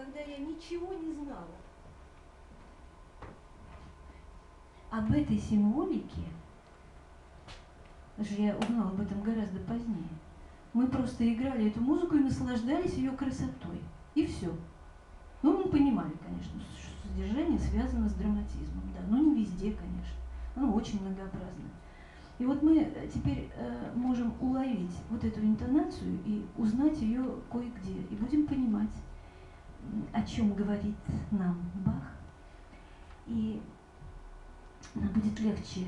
когда я ничего не знала. Об этой символике, даже я узнала об этом гораздо позднее, мы просто играли эту музыку и наслаждались ее красотой. И все. Ну, мы понимали, конечно, что содержание связано с драматизмом, да, но не везде, конечно. Оно очень многообразно. И вот мы теперь можем уловить вот эту интонацию и узнать ее кое-где. И будем понимать, о чем говорит нам Бах. И нам будет легче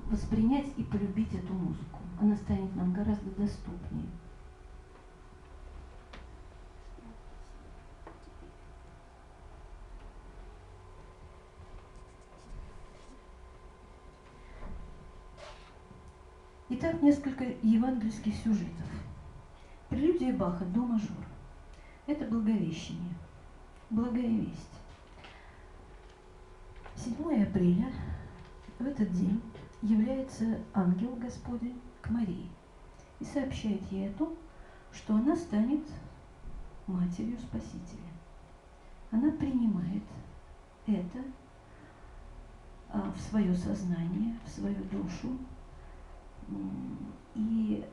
воспринять и полюбить эту музыку. Она станет нам гораздо доступнее. Итак, несколько евангельских сюжетов. Прелюдия Баха до мажор. Это Благовещение. Благая весть. 7 апреля, в этот день, является ангел Господень к Марии и сообщает ей о том, что она станет матерью Спасителя. Она принимает это в свое сознание, в свою душу. И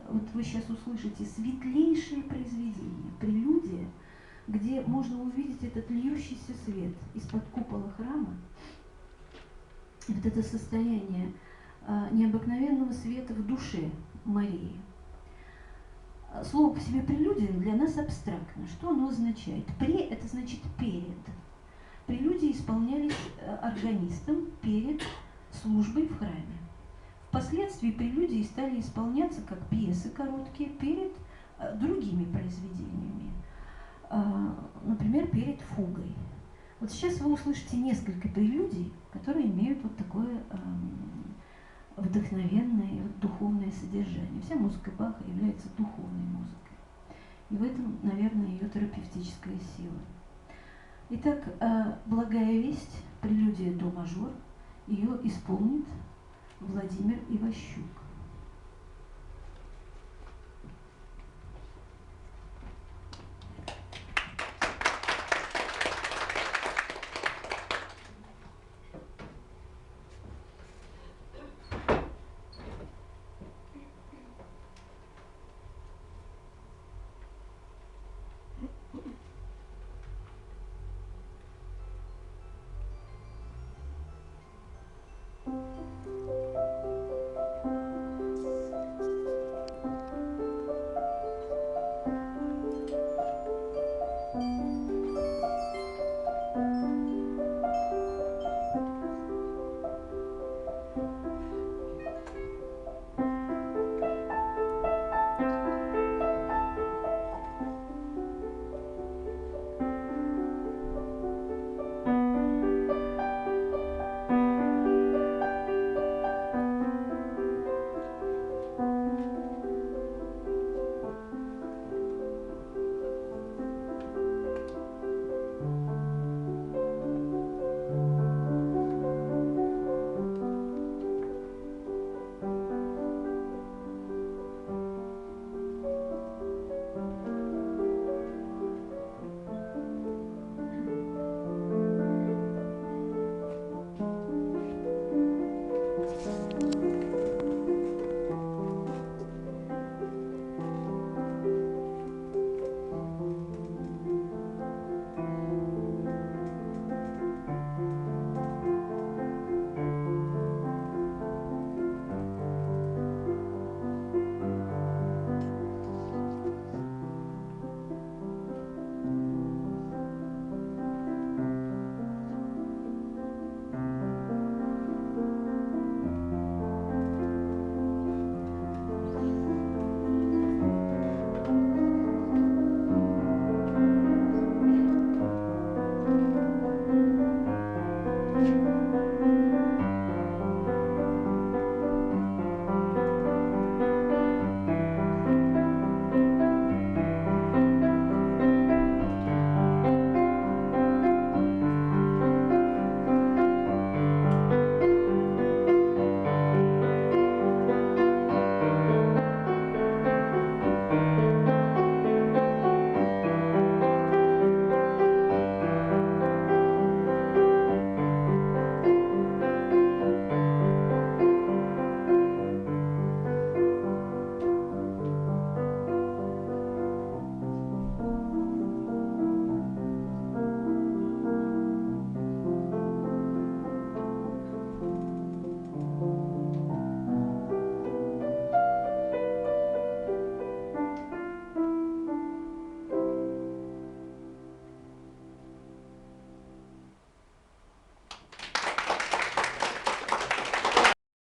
вот вы сейчас услышите светлейшее произведение, прелюдия, где можно увидеть этот льющийся свет из-под купола храма. И вот это состояние необыкновенного света в душе Марии. Слово по себе прелюдия для нас абстрактно. Что оно означает? Пре – это значит перед. Прелюдии исполнялись органистом перед службой в храме. Впоследствии прелюдии стали исполняться как пьесы короткие перед другими произведениями. Например, перед фугой. Вот сейчас вы услышите несколько прелюдий, которые имеют вот такое вдохновенное, духовное содержание. Вся музыка Баха является духовной музыкой. И в этом, наверное, ее терапевтическая сила. Итак, «Благая весть», прелюдия до мажор, ее исполнит Владимир Иващук.